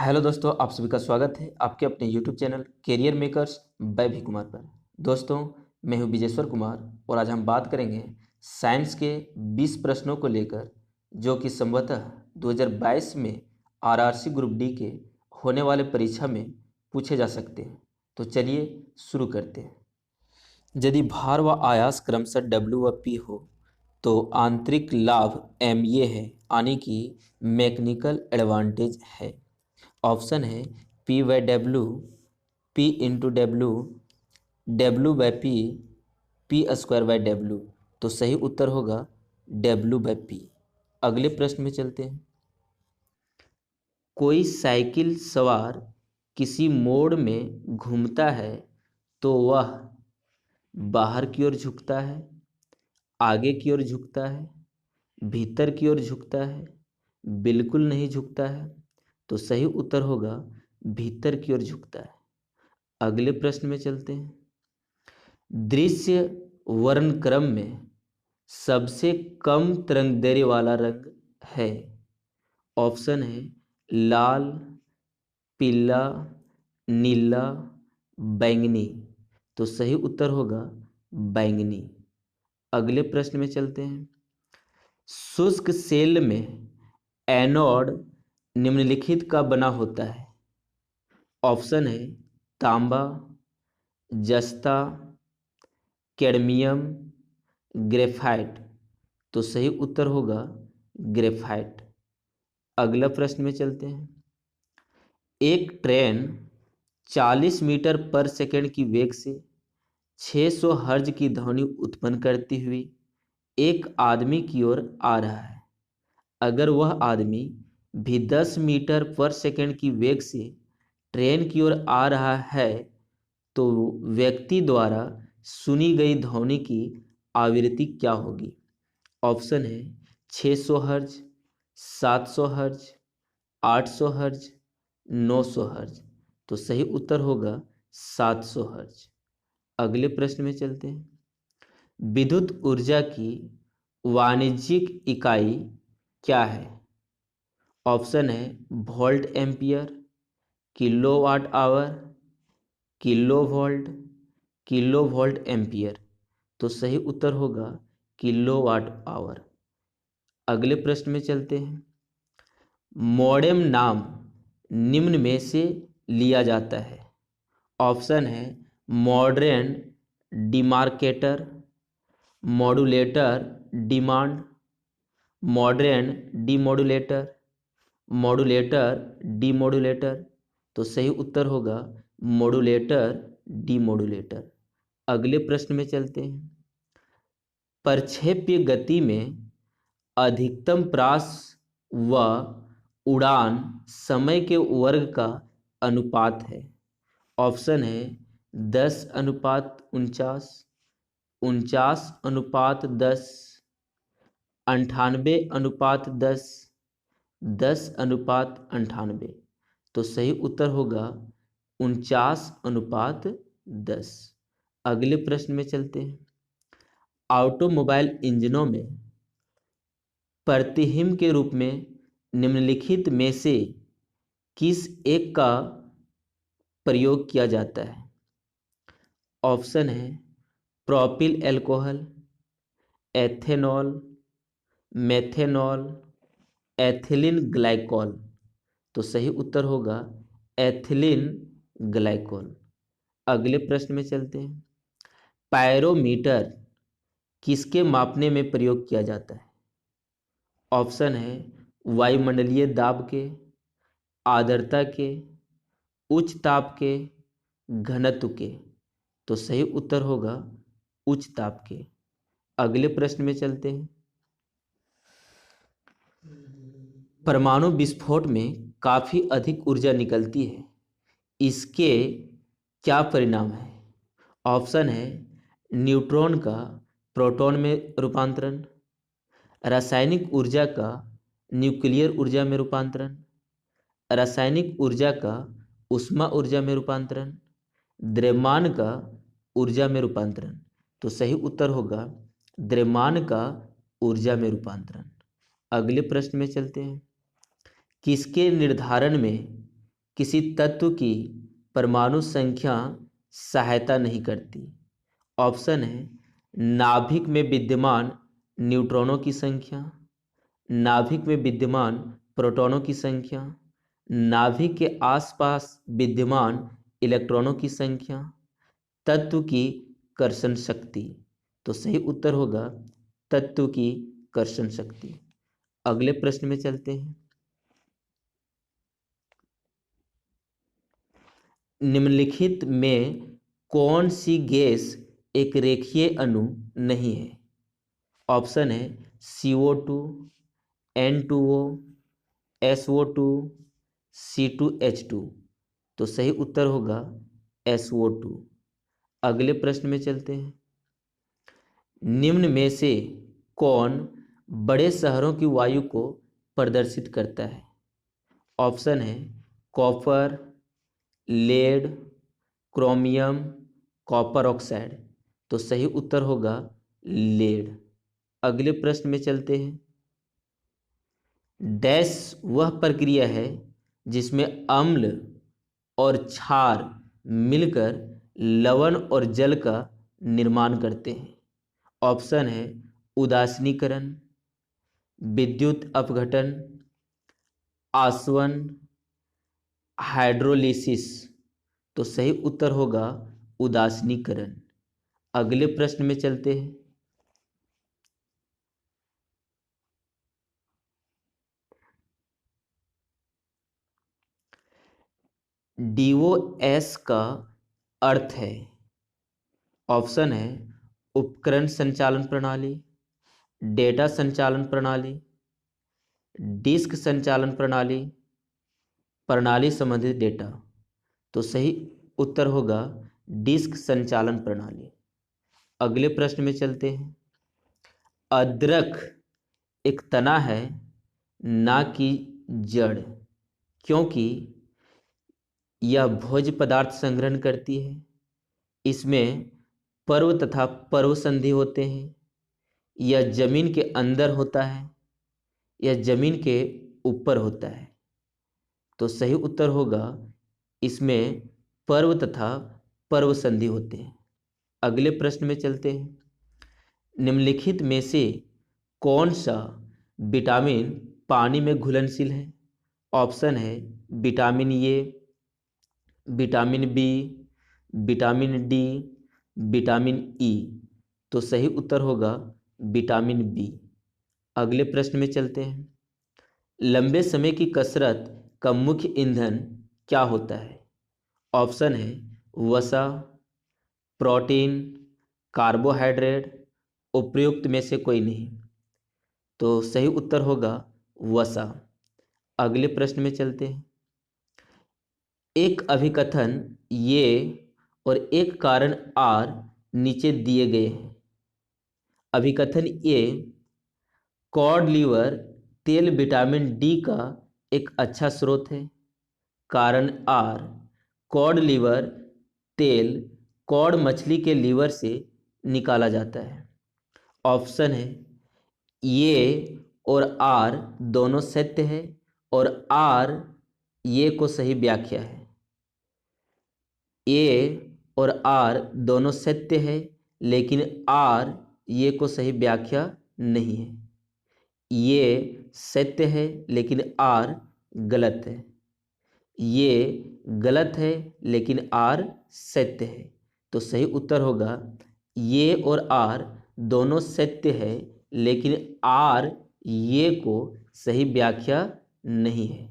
Hello दोस्तों, आप सभी का स्वागत है आपके अपने YouTube channel career makers by भी कुमार पर। दोस्तों, मैं हूं विजेश्वर कुमार और आज हम बात करेंगे साइंस के 20 प्रश्नों को लेकर जो कि संभवतः 2022 में आरआरसी ग्रुप डी के होने वाले परीक्षा में पूछे जा सकते हैं। तो चलिए शुरू करते हैं। यदि भार व आयास क्रमशः डब्ल्यू व पी हो तो आंतरिक लाभ एम ये है, यानी कि मैकेनिकल एडवांटेज है। ऑप्शन है P by W, P into W, W by P, P square by W. तो सही उत्तर होगा डब्ल्यू बाई पी। अगले प्रश्न में चलते हैं। कोई साइकिल सवार किसी मोड़ में घूमता है तो वह बाहर की ओर झुकता है, आगे की ओर झुकता है, भीतर की ओर झुकता है, बिल्कुल नहीं झुकता है। तो सही उत्तर होगा भीतर की ओर झुकता है। अगले प्रश्न में चलते हैं। दृश्य वर्णक्रम में सबसे कम तरंगदैर्घ्य वाला रंग है। ऑप्शन है लाल, पीला, नीला, बैंगनी। तो सही उत्तर होगा बैंगनी। अगले प्रश्न में चलते हैं। शुष्क सेल में एनोड निम्नलिखित का बना होता है। ऑप्शन है तांबा, जस्ता, कैडमियम, ग्रेफाइट। तो सही उत्तर होगा ग्रेफाइट। अगला प्रश्न में चलते हैं। एक ट्रेन 40 मीटर पर सेकंड की वेग से 600 हर्ज की ध्वनि उत्पन्न करती हुई एक आदमी की ओर आ रहा है। अगर वह आदमी भी 10 मीटर पर सेकंड की वेग से ट्रेन की ओर आ रहा है तो व्यक्ति द्वारा सुनी गई ध्वनि की आवृत्ति क्या होगी। ऑप्शन है 600 हर्ज, 700 हर्ज, 800 हर्ज, 900 हर्ज। तो सही उत्तर होगा 700 हर्ज। अगले प्रश्न में चलते हैं। विद्युत ऊर्जा की वाणिज्यिक इकाई क्या है। ऑप्शन है volt ampere, kilowatt hour, kilo volt, kilo volt ampere. तो सही उत्तर होगा किलोवाट आवर। अगले प्रश्न में चलते हैं। मॉडेम नाम निम्न में से लिया जाता है। ऑप्शन है modem demarcator, modulator demand, modem demodulator, modulator demodulator. तो सही उत्तर होगा मॉड्यूलेटर डीमॉड्यूलेटर। अगले प्रश्न में चलते हैं। प्रक्षेप्य गति में अधिकतम प्रयास व उड़ान समय के वर्ग का अनुपात है। ऑप्शन है 10:49, 49:10, 98:10, 10:98। तो सही उत्तर होगा 49:10। अगले प्रश्न में चलते हैं। ऑटोमोबाइल इंजनों में प्रतिहिम के रूप में निम्नलिखित में से किस एक का प्रयोग किया जाता है। ऑप्शन है propyl alcohol, ethanol, methanol, ethylene glycol. तो सही उत्तर होगा एथिलीन ग्लाइकॉल। अगले प्रश्न में चलते हैं। पायरोमीटर किसके मापने में प्रयोग किया जाता है। ऑप्शन है वायुमंडलीय दाब के, आर्द्रता के, उच्च ताप के, घनत्व के। तो सही उत्तर होगा उच्च ताप के। अगले प्रश्न में चलते हैं। परमाणु विस्फोट में काफी अधिक ऊर्जा निकलती है, इसके क्या परिणाम है। ऑप्शन है न्यूट्रॉन का प्रोटॉन में रूपांतरण, रासायनिक ऊर्जा का न्यूक्लियर ऊर्जा में रूपांतरण, रासायनिक ऊर्जा का ऊष्मा ऊर्जा में रूपांतरण, द्रव्यमान का ऊर्जा में रूपांतरण। तो सही उत्तर होगा द्रव्यमान का ऊर्जा में रूपांतरण। अगले प्रश्न में चलते हैं। किसके निर्धारण में किसी तत्व की परमाणु संख्या सहायता नहीं करती। ऑप्शन है नाभिक में विद्यमान न्यूट्रॉनों की संख्या, नाभिक में विद्यमान प्रोटॉनों की संख्या, नाभिक के आसपास विद्यमान इलेक्ट्रॉनों की संख्या, तत्व की कर्षण शक्ति। तो सही उत्तर होगा तत्व की कर्षण शक्ति। अगले प्रश्न में चलते हैं। निम्नलिखित में कौन सी गैस एक रेखीय अणु नहीं है? ऑप्शन है CO2, N2O, SO2, C2H2। तो सही उत्तर होगा SO2। अगले प्रश्न में चलते हैं। निम्न में से कौन बड़े शहरों की वायु को प्रदर्शित करता है? ऑप्शन है copper, lead, chromium, copper oxide. तो सही उत्तर होगा लेड। अगले प्रश्न में चलते हैं। डैश वह प्रक्रिया है जिसमें अम्ल और क्षार मिलकर लवण और जल का निर्माण करते हैं। ऑप्शन है उदासीनीकरण, विद्युत अपघटन, आसवन, हाइड्रोलिसिस। तो सही उत्तर होगा उदासीनीकरण। अगले प्रश्न में चलते हैं। DOS का अर्थ है? ऑप्शन है उपकरण संचालन प्रणाली, डेटा संचालन प्रणाली, डिस्क संचालन प्रणाली, प्रणाली संबंधित डेटा। तो सही उत्तर होगा डिस्क संचालन प्रणाली। अगले प्रश्न में चलते हैं। अदरक एक तना है ना कि जड़, क्योंकि यह भोज्य पदार्थ संग्रहण करती है। इसमें पर्व तथा पर्व संधि होते हैं। यह जमीन के अंदर होता है, यह जमीन के ऊपर होता है। तो सही उत्तर होगा इसमें पर्व तथा पर्व संधि होते हैं। अगले प्रश्न में चलते हैं। निम्नलिखित में से कौन सा विटामिन पानी में घुलनशील है? ऑप्शन है vitamin A, vitamin B, vitamin D, vitamin E. तो सही उत्तर होगा विटामिन बी। अगले प्रश्न में चलते हैं। लंबे समय की कसरत का मुख्य ईंधन क्या होता है? ऑप्शन है वसा, प्रोटीन, कार्बोहाइड्रेट, उपयुक्त में से कोई नहीं। तो सही उत्तर होगा वसा। अगले प्रश्न में चलते हैं। एक अभिकथन ये और एक कारण आर नीचे दिए गए हैं। अभिकथन ए, कॉड लीवर तेल विटामिन डी का एक अच्छा स्रोत है। कारण आर, कॉड लीवर तेल कॉड मछली के लीवर से निकाला जाता है। ऑप्शन है ये और आर दोनों सत्य है और आर ये को सही व्याख्या है। ए और आर दोनों सत्य है लेकिन आर ये को सही व्याख्या नहीं है। ये सत्य है लेकिन आर गलत है। ये गलत है लेकिन आर सत्य है। तो सही उत्तर होगा ये और आर दोनों सत्य है लेकिन आर ये को सही व्याख्या नहीं है।